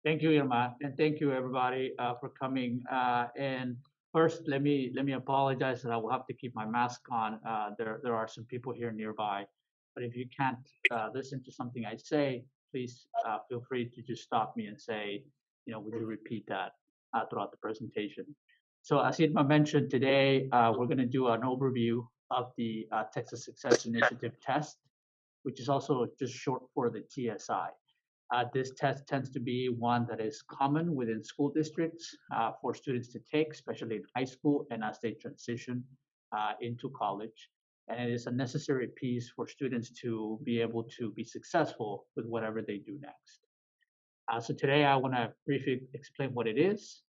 Thank you, Irma, and thank you everybody for coming. And first, let me apologize that I will have to keep my mask on. There are some people here nearby, but if you can't listen to something I say, please feel free to just stop me and say, would you repeat that throughout the presentation? So as Irma mentioned today, we're going to do an overview of the Texas Success Initiative test, which is also just short for the TSI. This test tends to be one that is common within school districts for students to take, especially in high school and as they transition into college. And it is a necessary piece for students to be able to be successful with whatever they do next. So today I want to briefly explain what it is,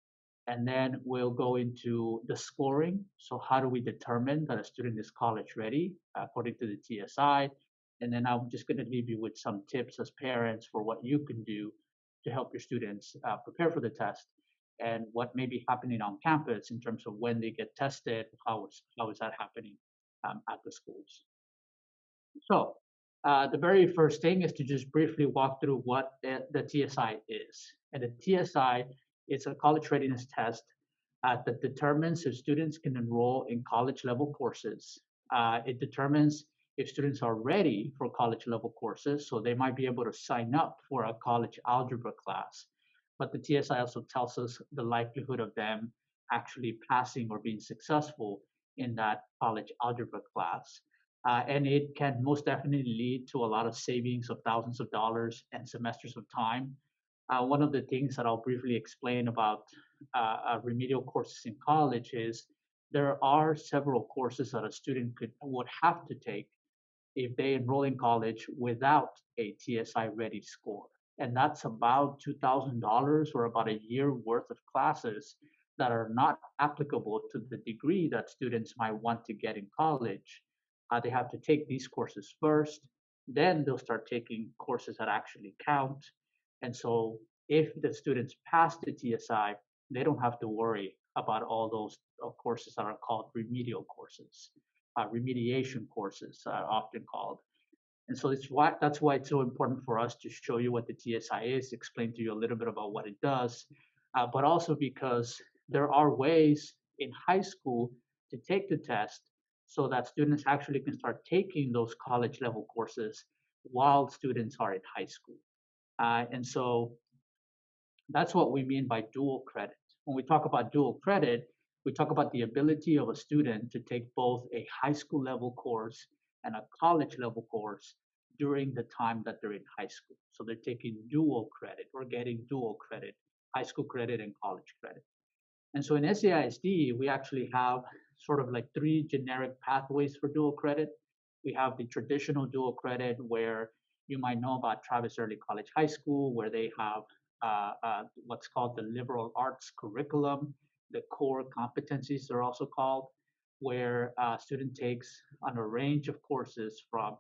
and then we'll go into the scoring. So how do we determine that a student is college ready according to the TSI? And then I'm just going to leave you with some tips as parents for what you can do to help your students prepare for the test and what may be happening on campus in terms of when they get tested, how is that happening at the schools. So the very first thing is to just briefly walk through what the TSI is. And the TSI is a college readiness test that determines if students can enroll in college level courses. It determines if students are ready for college level courses, so they might be able to sign up for a college algebra class. But the TSI also tells us the likelihood of them actually passing or being successful in that college algebra class. And it can most definitely lead to a lot of savings of thousands of dollars and semesters of time. One of the things that I'll briefly explain about remedial courses in college is there are several courses that a student would have to take if they enroll in college without a TSI ready score. And that's about $2,000 or about a year worth of classes that are not applicable to the degree that students might want to get in college. They have to take these courses first, then they'll start taking courses that actually count. And so if the students pass the TSI, they don't have to worry about all those courses that are called remedial courses, remediation courses are often called. And so that's why it's so important for us to show you what the TSI is, explain to you a little bit about what it does, but also because there are ways in high school to take the test so that students actually can start taking those college level courses while students are in high school. And so that's what we mean by dual credit. When we talk about dual credit, we talk about the ability of a student to take both a high school level course and a college level course during the time that they're in high school. So they're taking dual credit or getting dual credit, high school credit and college credit. And so in SAISD, we actually have sort of like three generic pathways for dual credit. We have the traditional dual credit where you might know about Travis Early College High School, where they have what's called the liberal arts curriculum, the core competencies they're also called, where a student takes on a range of courses from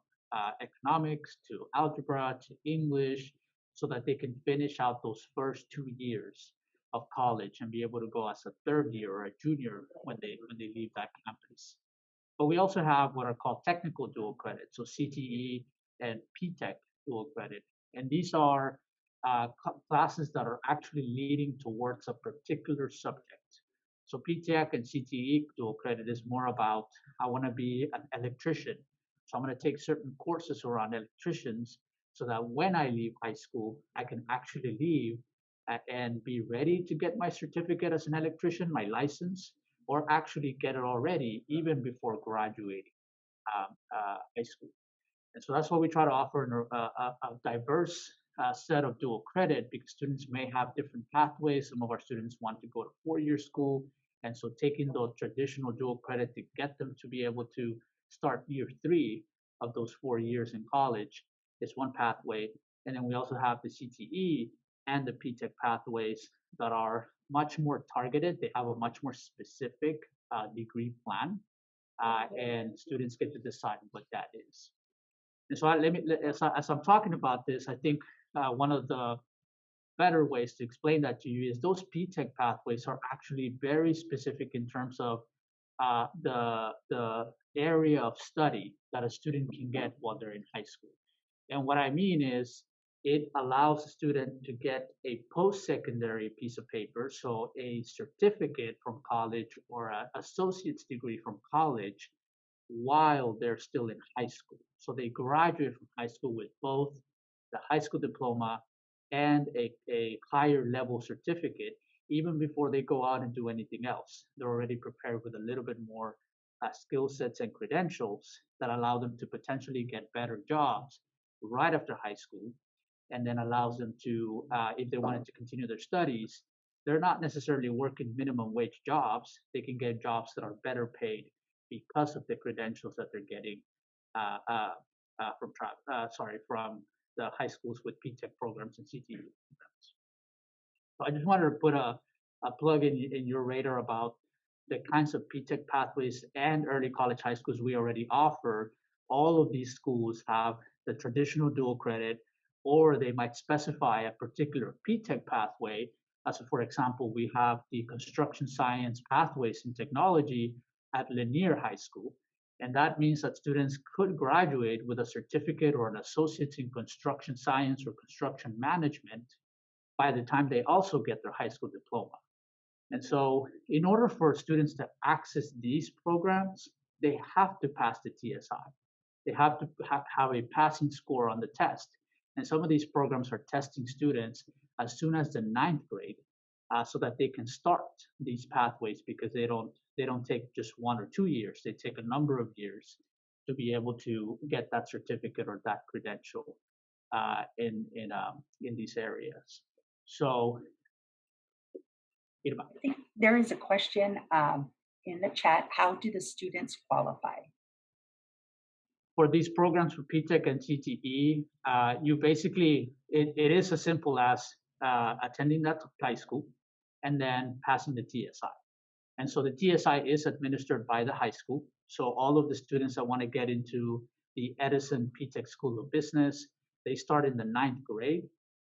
economics to algebra to English, so that they can finish out those first 2 years of college and be able to go as a third year or a junior when they leave that campus. But we also have what are called technical dual credit, so CTE and PTech dual credit. And these are classes that are actually leading towards a particular subject. So PTech and CTE dual credit is more about, I want to be an electrician. So I'm going to take certain courses around electricians so that when I leave high school, I can actually leave and be ready to get my certificate as an electrician, my license, or actually get it already even before graduating high school. And so that's what we try to offer a diverse set of dual credit because students may have different pathways. Some of our students want to go to four-year school. And so taking the traditional dual credit to get them to be able to start year three of those 4 years in college is one pathway. And then we also have the CTE and the PTech pathways that are much more targeted. They have a much more specific degree plan, and students get to decide what that is. And so as I'm talking about this, I think one of the better ways to explain that to you is those PTech pathways are actually very specific in terms of the area of study that a student can get while they're in high school. And what I mean is It allows a student to get a post-secondary piece of paper, so a certificate from college or an associate's degree from college while they're still in high school. So they graduate from high school with both the high school diploma and a higher level certificate, even before they go out and do anything else. They're already prepared with a little bit more skill sets and credentials that allow them to potentially get better jobs right after high school, and then allows them to, if they wanted to continue their studies, they're not necessarily working minimum wage jobs. They can get jobs that are better paid because of the credentials that they're getting from the high schools with PTech programs and CTE programs. So I just wanted to put a plug in your radar about the kinds of PTech pathways and early college high schools we already offer. All of these schools have the traditional dual credit, or they might specify a particular PTech pathway. As for example, we have the construction science pathways in technology at Lanier High School. And that means that students could graduate with a certificate or an associate's in construction science or construction management by the time they also get their high school diploma. And so, in order for students to access these programs, they have to pass the TSI. They have to have a passing score on the test. And some of these programs are testing students as soon as the ninth grade, so that they can start these pathways, because they don't take just 1 or 2 years. They take a number of years to be able to get that certificate or that credential in these areas. So, I think there is a question in the chat. How do the students qualify? for these programs for PTech and CTE, you basically, it is as simple as attending that high school and then passing the TSI. And so the TSI is administered by the high school. So all of the students that want to get into the Edison PTech School of Business, they start in the ninth grade.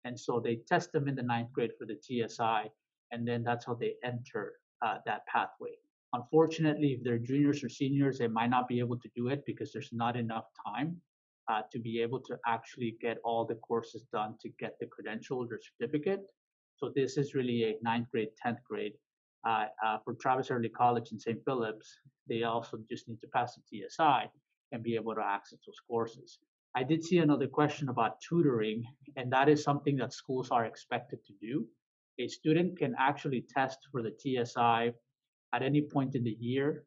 And so they test them in the ninth grade for the TSI, and then that's how they enter that pathway. Unfortunately, if they're juniors or seniors, they might not be able to do it because there's not enough time to be able to actually get all the courses done to get the credential or certificate. So this is really a ninth grade, 10th grade. For Travis Early College in St. Philip's, they also just need to pass the TSI and be able to access those courses. I did see another question about tutoring, and that is something that schools are expected to do. A student can actually test for the TSI at any point in the year,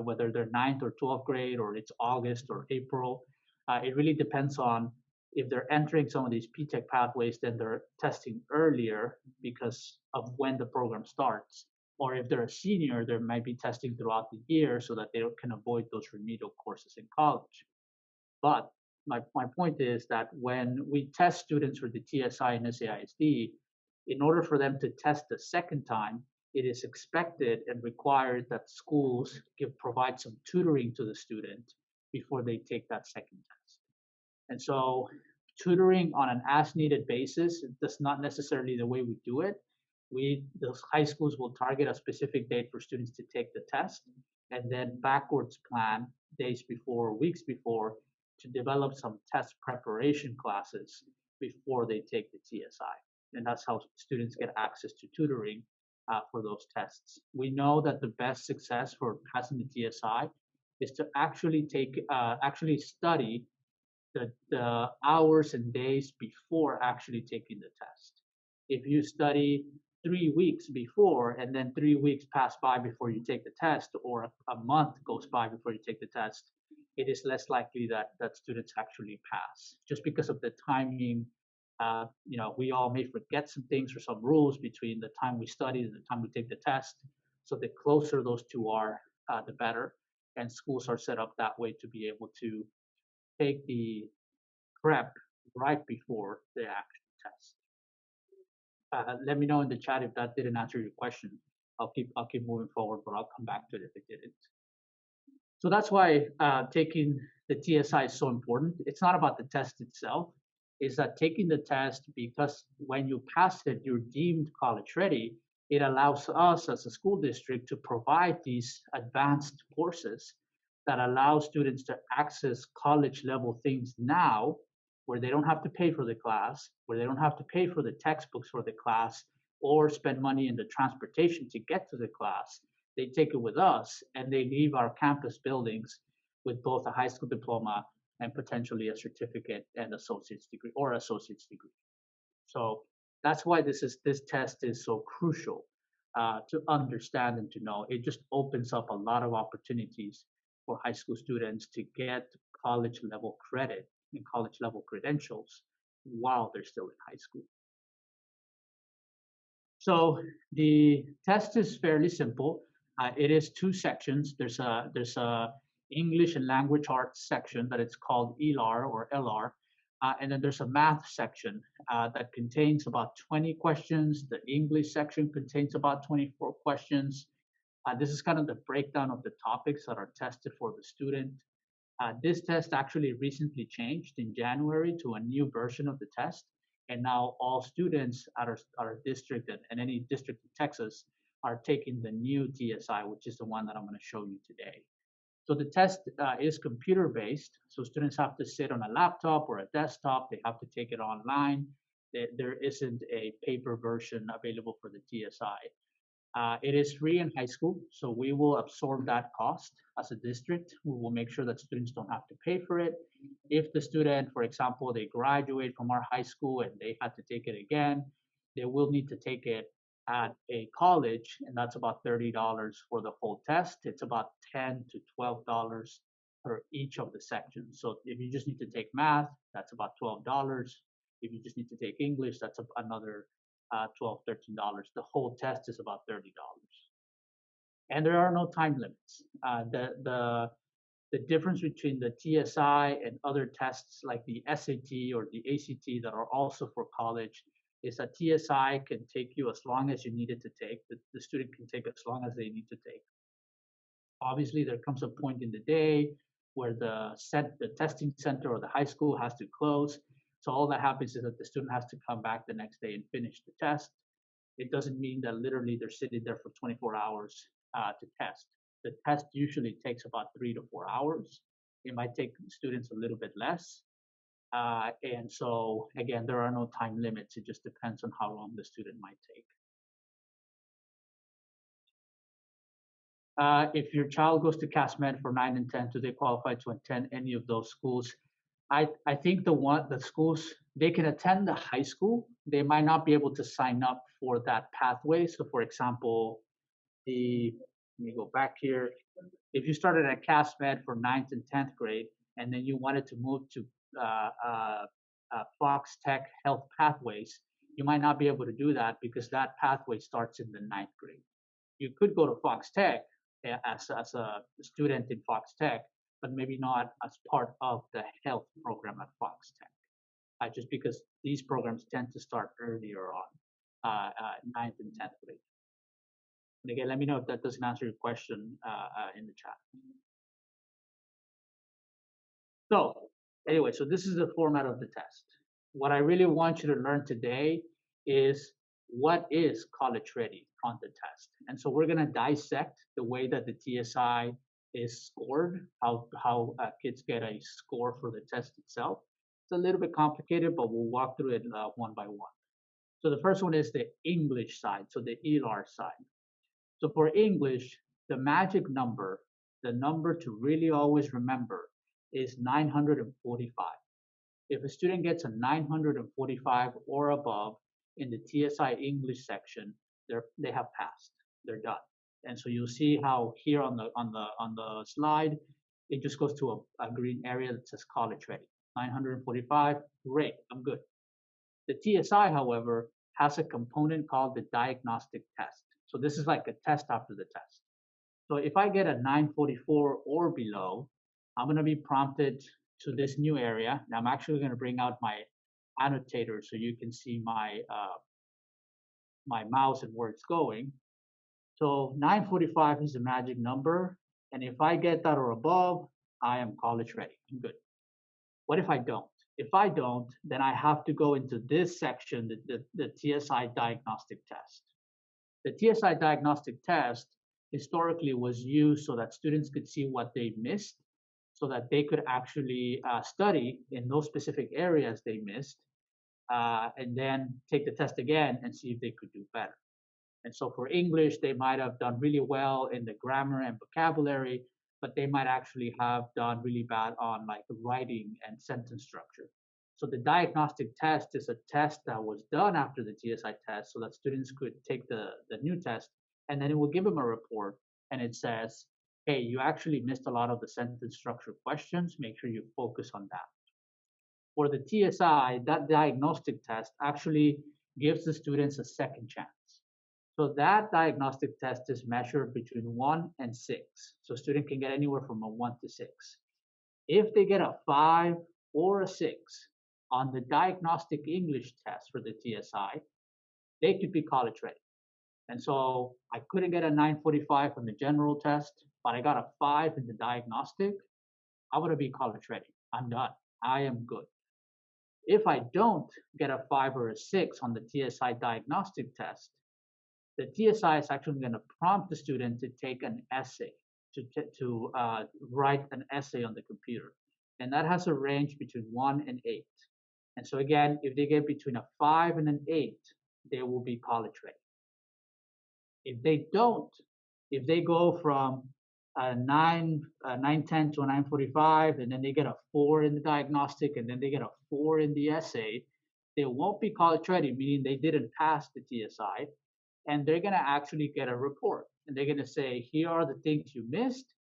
whether they're ninth or 12th grade, or it's August or April. It really depends on if they're entering some of these PTech pathways, then they're testing earlier because of when the program starts. Or if they're a senior, they might be testing throughout the year so that they can avoid those remedial courses in college. But my point is that when we test students for the TSI and SAISD, in order for them to test the second time, it is expected and required that schools provide some tutoring to the student before they take that second test. And so tutoring on an as needed basis, that's not necessarily the way we do it. Those high schools will target a specific date for students to take the test, and then backwards plan days before, weeks before, to develop some test preparation classes before they take the TSI. And that's how students get access to tutoring for those tests. We know that the best success for passing the TSI is to actually study the hours and days before actually taking the test. If you study 3 weeks before and then 3 weeks pass by before you take the test, or a month goes by before you take the test, it is less likely that students actually pass, just because of the timing. We all may forget some things or some rules between the time we study and the time we take the test. So the closer those two are, the better. And schools are set up that way to be able to take the prep right before the actual test. Let me know in the chat if that didn't answer your question. I'll keep moving forward, but I'll come back to it if it didn't. So that's why taking the TSI is so important. It's not about the test itself. It's that taking the test, because when you pass it, you're deemed college ready. It allows us as a school district to provide these advanced courses that allow students to access college level things now, where they don't have to pay for the class, where they don't have to pay for the textbooks for the class or spend money in the transportation to get to the class. They take it with us and they leave our campus buildings with both a high school diploma and potentially a certificate and associate's degree or associate's degree. So that's why this test is so crucial to understand and to know. It just opens up a lot of opportunities for high school students to get college level credit and college level credentials while they're still in high school. So the test is fairly simple. It is two sections. There's a English and language arts section that it's called ELAR or LR, and then there's a math section that contains about 20 questions. The English section contains about 24 questions. This is kind of the breakdown of the topics that are tested for the student. This test actually recently changed in January to a new version of the test. And now all students at our district and any district in Texas are taking the new TSI, which is the one that I'm going to show you today. So the test is computer based. So students have to sit on a laptop or a desktop. They have to take it online. There isn't a paper version available for the TSI. It is free in high school, so we will absorb that cost as a district. We will make sure that students don't have to pay for it. If the student, for example, they graduate from our high school and they had to take it again, they will need to take it at a college, and that's about $30 for the full test. It's about $10 to $12 per each of the sections. So if you just need to take math, that's about $12. If you just need to take English, that's another $12, $13. The whole test is about $30. And there are no time limits. The difference between the TSI and other tests like the SAT or the ACT that are also for college is that TSI can take you as long as you need it to take. The student can take as long as they need to take. Obviously, there comes a point in the day where the testing center or the high school has to close. So all that happens is that the student has to come back the next day and finish the test. It doesn't mean that literally they're sitting there for 24 hours to test. The test usually takes about 3 to 4 hours. It might take students a little bit less. And so, again, there are no time limits. It just depends on how long the student might take. If your child goes to CASMED for 9 and 10, do they qualify to attend any of those schools? I think the schools, they can attend the high school. They might not be able to sign up for that pathway. So for example, let me go back here. If you started at CASMED for 9th and 10th grade, and then you wanted to move to Fox Tech Health Pathways, you might not be able to do that because that pathway starts in the 9th grade. You could go to Fox Tech as a student in Fox Tech, but maybe not as part of the health program at Fox Tech, just because these programs tend to start earlier on, 9th and 10th grade. And again, let me know if that doesn't answer your question in the chat. So anyway, so this is the format of the test. What I really want you to learn today is what is college ready on the test. And so we're going to dissect the way that the TSI is scored, how kids get a score for the test itself. It's a little bit complicated, but we'll walk through it one by one. So the first one is the English side, so the ELAR side. So for English, the magic number, the number to really always remember is 945. If a student gets a 945 or above in the TSI English section, they have passed. They're done. And so you'll see how here on the slide, it just goes to a green area that says college ready. 945, great, I'm good. The TSI, however, has a component called the diagnostic test. So this is like a test after the test. So if I get a 944 or below, I'm going to be prompted to this new area. Now I'm actually going to bring out my annotator so you can see my my mouse and where it's going. So 945 is the magic number, and if I get that or above, I am college ready. I'm good. What if I don't? If I don't, then I have to go into this section, the TSI diagnostic test. The TSI diagnostic test historically was used so that students could see what they missed. so that they could actually study in those specific areas they missed, and then take the test again and see if they could do better. And so for English, they might have done really well in the grammar and vocabulary, but they might actually have done really bad on like writing and sentence structure. So the diagnostic test is a test that was done after the TSI test so that students could take the new test, and then it will give them a report and it says, hey, you actually missed a lot of the sentence structure questions. Make sure you focus on that. For the TSI, that diagnostic test actually gives the students a second chance. So that diagnostic test is measured between 1 and 6. So a student can get anywhere from a 1 to 6. If they get a 5 or a 6 on the diagnostic English test for the TSI, they could be college ready. And so I couldn't get a 945 on the general test, but I got a 5 in the diagnostic. I want to be college ready. I'm done. I am good. If I don't get a 5 or a 6 on the TSI diagnostic test, the TSI is actually going to prompt the student to take an essay, to write an essay on the computer. And that has a range between 1 and 8. And so again, if they get between a 5 and an 8, they will be college ready. If they don't, if they go from a 910 to a 945, and then they get a 4 in the diagnostic, and then they get a 4 in the essay, they won't be college ready, meaning they didn't pass the TSI, and they're going to actually get a report. And they're going to say, here are the things you missed.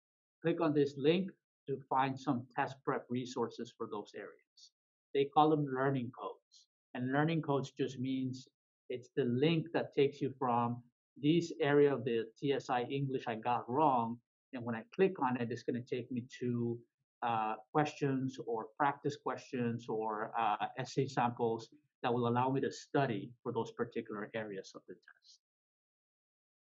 Click on this link to find some test prep resources for those areas. They call them learning codes. And learning codes just means it's the link that takes you from this area of the TSI English I got wrong. And when I click on it, it's going to take me to questions or practice questions or essay samples that will allow me to study for those particular areas of the test.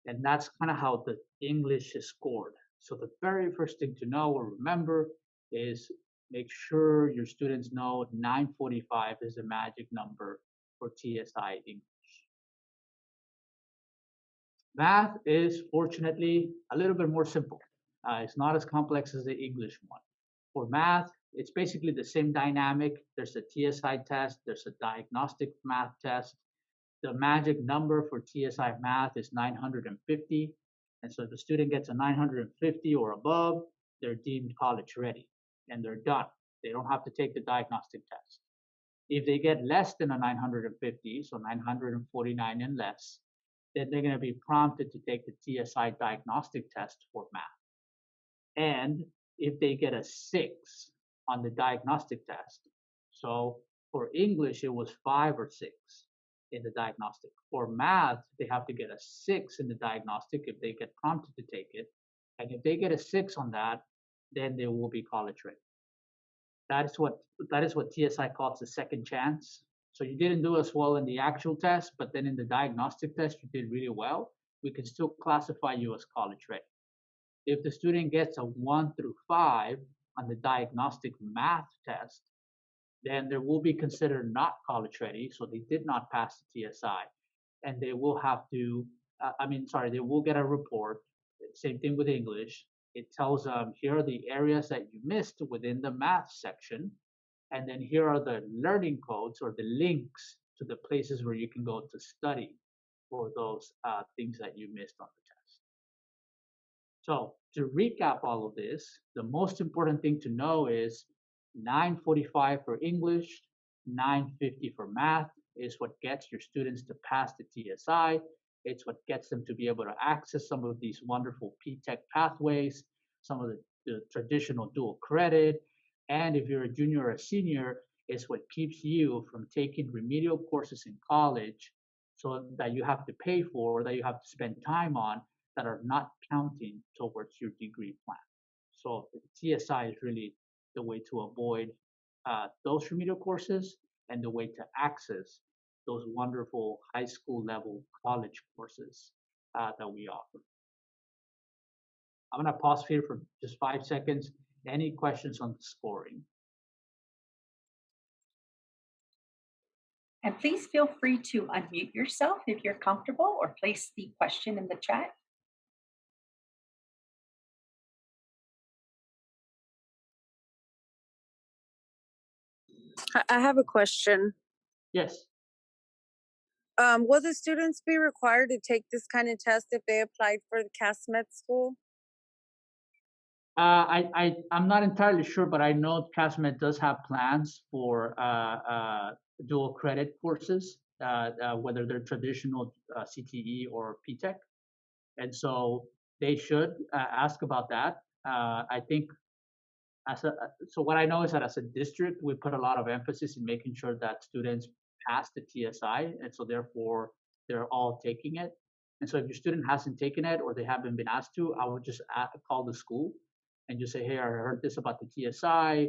And that's kind of how the English is scored. So the very first thing to know or remember is make sure your students know 945 is the magic number for TSI English. Math is fortunately a little bit more simple. It's not as complex as the English one. For math, it's basically the same dynamic. There's a TSI test, there's a diagnostic math test. The magic number for TSI math is 950. And so if the student gets a 950 or above, they're deemed college ready and they're done. They don't have to take the diagnostic test. If they get less than a 950, so 949 and less, then they're going to be prompted to take the TSI diagnostic test for math. And if they get a 6 on the diagnostic test, so for English, it was 5 or 6 in the diagnostic. For math, they have to get a 6 in the diagnostic if they get prompted to take it. And if they get a 6 on that, then they will be college ready. That is what TSI calls a second chance. So you didn't do as well in the actual test, but then in the diagnostic test, you did really well. We can still classify you as college ready. If the student gets a 1 through 5 on the diagnostic math test, then they will be considered not college ready, so they did not pass the TSI, and they will have to, they will get a report. Same thing with English. It tells them here are the areas that you missed within the math section, and then here are the learning codes or the links to the places where you can go to study for those things that you missed on the test. So to recap all of this, the most important thing to know is 945 for English, 950 for math is what gets your students to pass the TSI. It's what gets them to be able to access some of these wonderful P-Tech pathways, some of the traditional dual credit. And if you're a junior or a senior, it's what keeps you from taking remedial courses in college so that you have to pay for, that you have to spend time on, that are not counting towards your degree plan. So the TSI is really the way to avoid those remedial courses and the way to access those wonderful high school level college courses that we offer. I'm going to pause here for just 5 seconds. Any questions on the scoring? And please feel free to unmute yourself if you're comfortable or place the question in the chat. I have a question. Yes. Will the students be required to take this kind of test if they applied for the CAS Med school? I'm not entirely sure, but I know CASMED does have plans for dual credit courses, whether they're traditional CTE or PTEC, and so they should ask about that. I think so what I know is that as a district, we put a lot of emphasis in making sure that students pass the TSI, and so therefore they're all taking it. And so if your student hasn't taken it or they haven't been asked to, I would just call the school and just say, hey, I heard this about the TSI.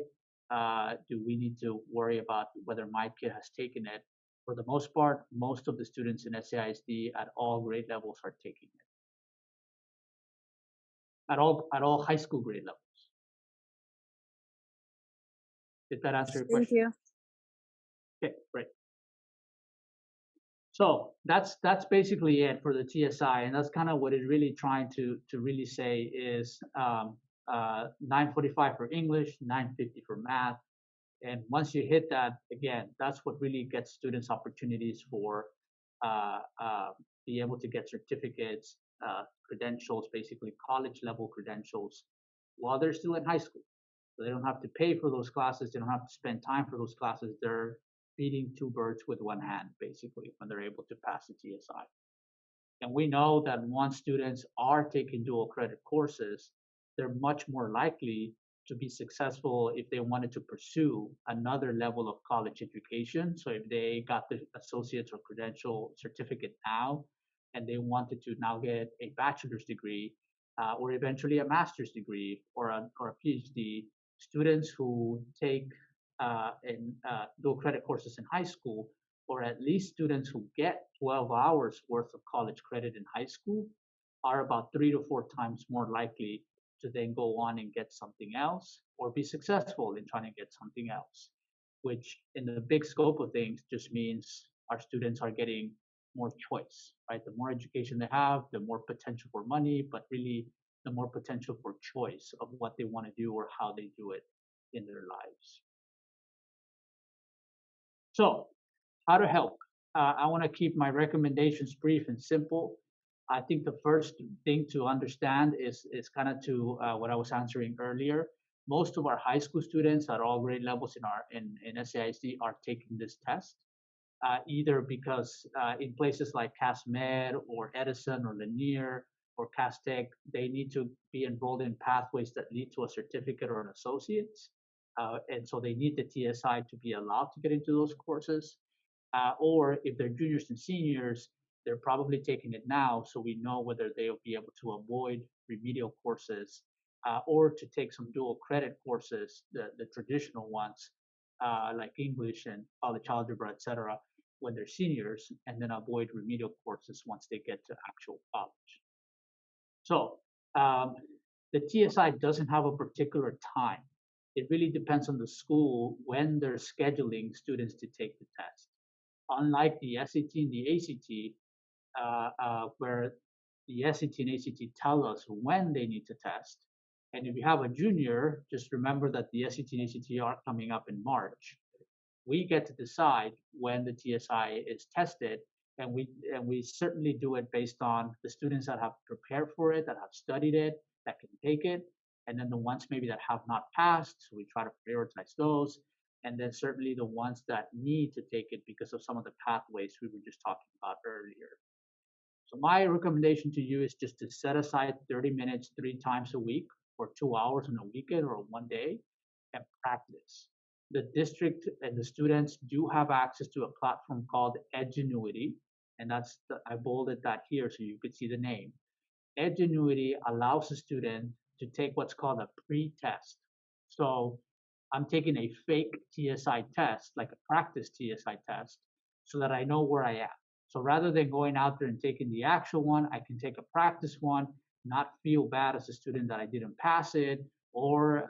Do we need to worry about whether my kid has taken it? For the most part, most of the students in SAISD at all grade levels are taking it. At all high school grade levels. Did that answer your Thank question? you. Okay, great. So that's basically it for the TSI, and that's kind of what it's really trying to really say is 945 for English, 950 for math, and once you hit that, again, that's what really gets students opportunities for be able to get certificates, credentials, basically college level credentials, while they're still in high school. So they don't have to pay for those classes. They don't have to spend time for those classes. They're feeding two birds with one hand, basically, when they're able to pass the TSI. And we know that once students are taking dual credit courses, they're much more likely to be successful if they wanted to pursue another level of college education. So if they got the associate's or credential certificate now, and they wanted to now get a bachelor's degree, or eventually a master's degree or a PhD, students who take dual credit courses in high school, or at least students who get 12 hours worth of college credit in high school, are about 3 to 4 times more likely to then go on and get something else or be successful in trying to get something else, which in the big scope of things just means our students are getting more choice, right? The more education they have, the more potential for money, but really the more potential for choice of what they want to do or how they do it in their lives. So, how to help? I want to keep my recommendations brief and simple. I think the first thing to understand is kind of to what I was answering earlier. Most of our high school students at all grade levels in SAIC are taking this test, either because in places like CASMED or Edison or Lanier or CASTEC, they need to be enrolled in pathways that lead to a certificate or an associate's. And so they need the TSI to be allowed to get into those courses. Or if they're juniors and seniors, they're probably taking it now, so we know whether they'll be able to avoid remedial courses or to take some dual credit courses, the traditional ones like English and college algebra, etc., when they're seniors, and then avoid remedial courses once they get to actual college. So the TSI doesn't have a particular time. It really depends on the school when they're scheduling students to take the test. Unlike the SAT and the ACT, where the SAT and ACT tell us when they need to test. And if you have a junior, just remember that the SAT and ACT are coming up in March. We get to decide when the TSI is tested, and we certainly do it based on the students that have prepared for it, that have studied it, that can take it, and then the ones maybe that have not passed. So we try to prioritize those, and then certainly the ones that need to take it because of some of the pathways we were just talking about earlier. So my recommendation to you is just to set aside 30 minutes 3 times a week or 2 hours on a weekend or one day and practice. The district and the students do have access to a platform called Edgenuity, and I bolded that here so you could see the name. Edgenuity allows a student to take what's called a pre-test. So I'm taking a fake TSI test, like a practice TSI test, so that I know where I am. So rather than going out there and taking the actual one, I can take a practice one, not feel bad as a student that I didn't pass it, or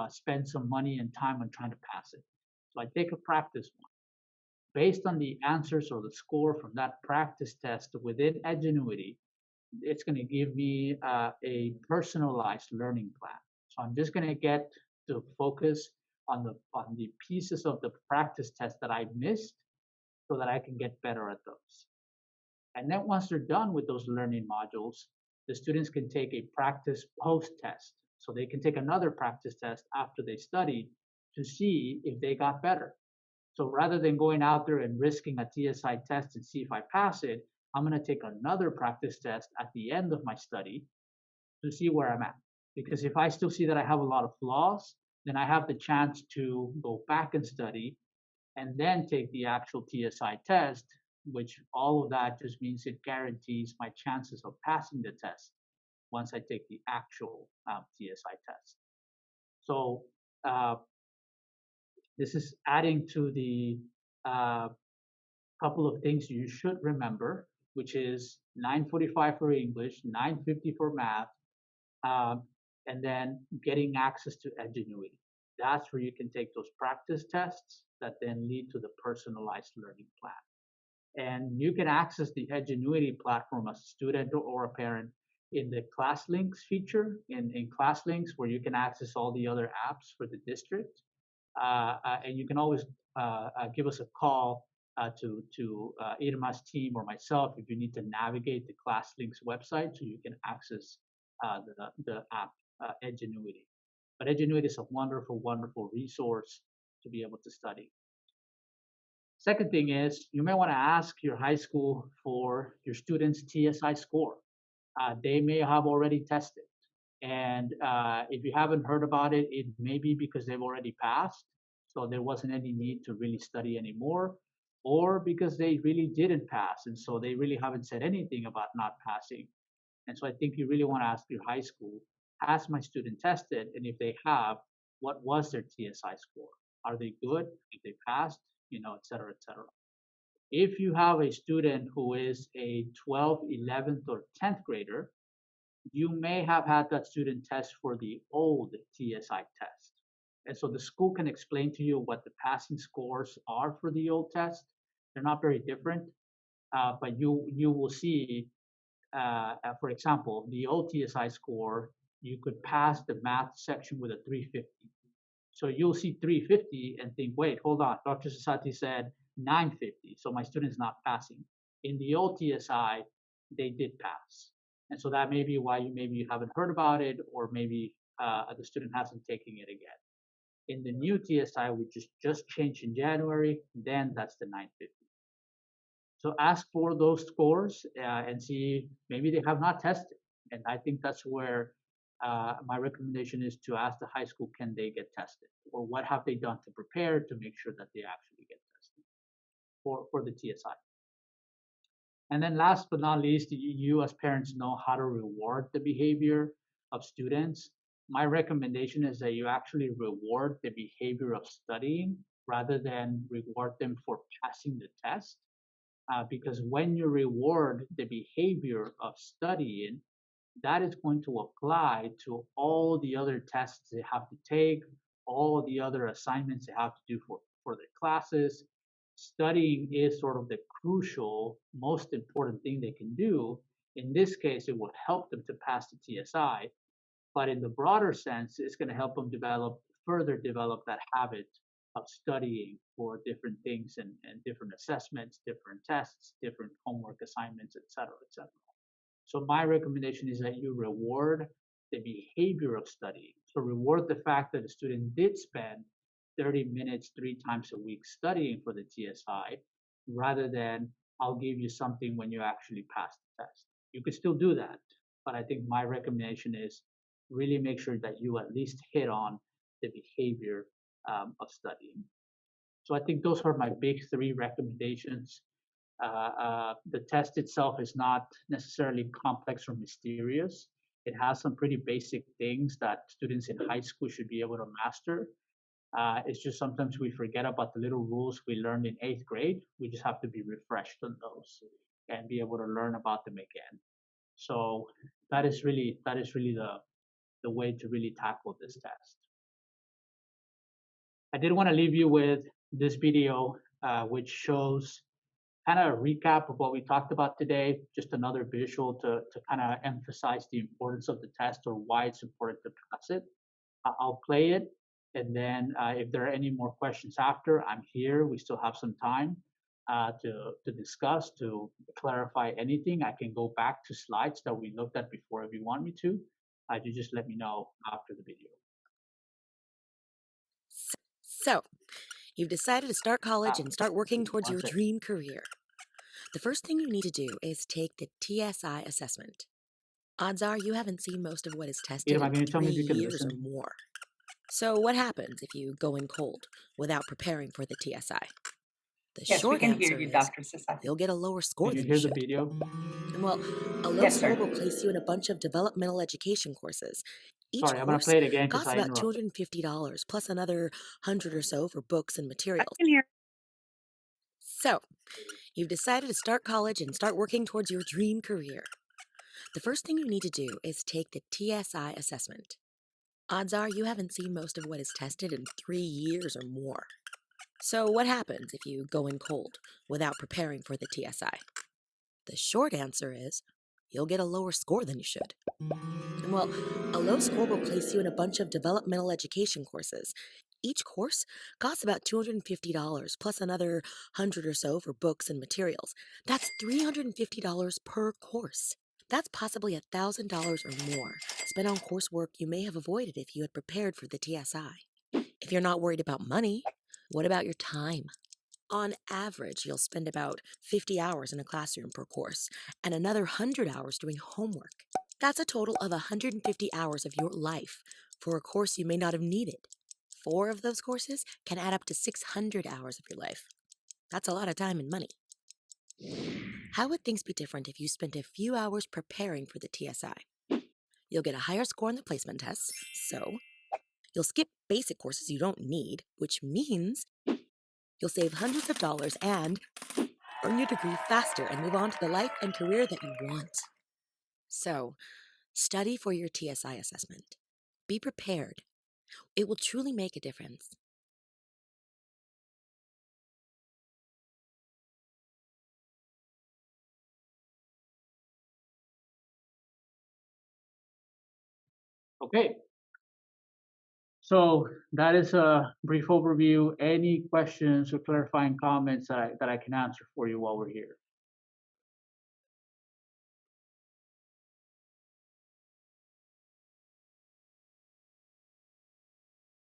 spend some money and time on trying to pass it. So I take a practice one. Based on the answers or the score from that practice test within Edgenuity, it's going to give me a personalized learning plan. So I'm just going to get to focus on the pieces of the practice test that I missed so that I can get better at those. And then once they're done with those learning modules, the students can take a practice post test. So they can take another practice test after they study to see if they got better. So rather than going out there and risking a TSI test and see if I pass it, I'm going to take another practice test at the end of my study to see where I'm at. Because if I still see that I have a lot of flaws, then I have the chance to go back and study and then take the actual TSI test, which all of that just means it guarantees my chances of passing the test once I take the actual TSI test. So this is adding to the couple of things you should remember, which is 945 for English, 950 for math, and then getting access to Edgenuity. That's where you can take those practice tests that then lead to the personalized learning plan. And you can access the Edgenuity platform as a student or a parent in the class links feature in class links, where you can access all the other apps for the district. And you can always give us a call to Irma's team or myself if you need to navigate the class links website so you can access the app Edgenuity. But Edgenuity is a wonderful, wonderful resource to be able to study. Second thing is, you may want to ask your high school for your students' TSI score. They may have already tested. And if you haven't heard about it, it may be because they've already passed. So there wasn't any need to really study anymore, or because they really didn't pass. And so they really haven't said anything about not passing. And so I think you really want to ask your high school, has my student tested? And if they have, what was their TSI score? Are they good? If they passed, et cetera, et cetera. If you have a student who is a 12th, 11th, or 10th grader, you may have had that student test for the old TSI test. And so the school can explain to you what the passing scores are for the old test. They're not very different, but you will see, for example, the old TSI score, you could pass the math section with a 350. So you'll see 350 and think, wait, hold on, Dr. Sasati said 950, so my student's not passing. In the old TSI, they did pass. And so that may be why you haven't heard about it, or maybe the student hasn't taken it again. In the new TSI, which just changed in January, then that's the 950. So ask for those scores and see, maybe they have not tested. And I think that's where my recommendation is to ask the high school, can they get tested? Or what have they done to prepare to make sure that they actually get tested for the TSI? And then last but not least, you as parents know how to reward the behavior of students. My recommendation is that you actually reward the behavior of studying rather than reward them for passing the test. Because when you reward the behavior of studying, that is going to apply to all the other tests they have to take, all the other assignments they have to do for their classes. Studying is sort of the crucial, most important thing they can do. In this case, it will help them to pass the TSI, but in the broader sense, it's going to help them further develop that habit of studying for different things and different assessments, different tests, different homework assignments, et cetera, et cetera. So my recommendation is that you reward the behavior of studying. So reward the fact that the student did spend 30 minutes 3 times a week studying for the TSI, rather than I'll give you something when you actually pass the test. You could still do that, but I think my recommendation is really make sure that you at least hit on the behavior of studying. So I think those are my big 3 recommendations. The test itself is not necessarily complex or mysterious. It has some pretty basic things that students in high school should be able to master. It's just sometimes we forget about the little rules we learned in 8th grade. We just have to be refreshed on those and be able to learn about them again. So that is really the way to really tackle this test. I did want to leave you with this video, which shows kind of a recap of what we talked about today, just another visual to kind of emphasize the importance of the test or why it's important to pass it. I'll play it And then if there are any more questions after, I'm here. We still have some time to discuss, to clarify anything. I can go back to slides that we looked at before if you want me to. You just let me know after the video. So, you've decided to start college and start working towards One your second. dream career. The first thing you need to do is take the TSI assessment. Odds are you haven't seen most of what is tested Irma, in can you tell 3 me if you can years or listen? more. So, what happens if you go in cold without preparing for the TSI? The Yes, we short can hear answer you, is Dr. Sasaki. you'll get a lower score Can you than you hear the should. video? Well, a low Yes, score sir. will place you in a bunch of developmental education courses. Each Sorry, I'm gonna course play it again because costs I about interrupted. $250 plus another 100 or so for books and I materials. can hear. So, you've decided to start college and start working towards your dream career. The first thing you need to do is take the TSI assessment. Odds are you haven't seen most of what is tested in 3 years or more. So, what happens if you go in cold without preparing for the TSI? The short answer is you'll get a lower score than you should. Well, a low score will place you in a bunch of developmental education courses. Each course costs about $250 plus another 100 or so for books and materials. That's $350 per course. That's possibly $1,000 or more spent on coursework you may have avoided if you had prepared for the TSI. If you're not worried about money, what about your time? On average, you'll spend about 50 hours in a classroom per course and another 100 hours doing homework. That's a total of 150 hours of your life for a course you may not have needed. 4 of those courses can add up to 600 hours of your life. That's a lot of time and money. How would things be different if you spent a few hours preparing for the TSI? You'll get a higher score on the placement tests, so you'll skip basic courses you don't need, which means you'll save hundreds of dollars and earn your degree faster and move on to the life and career that you want. So, study for your TSI assessment. Be prepared. It will truly make a difference. Okay. So that is a brief overview. Any questions or clarifying comments that I can answer for you while we're here?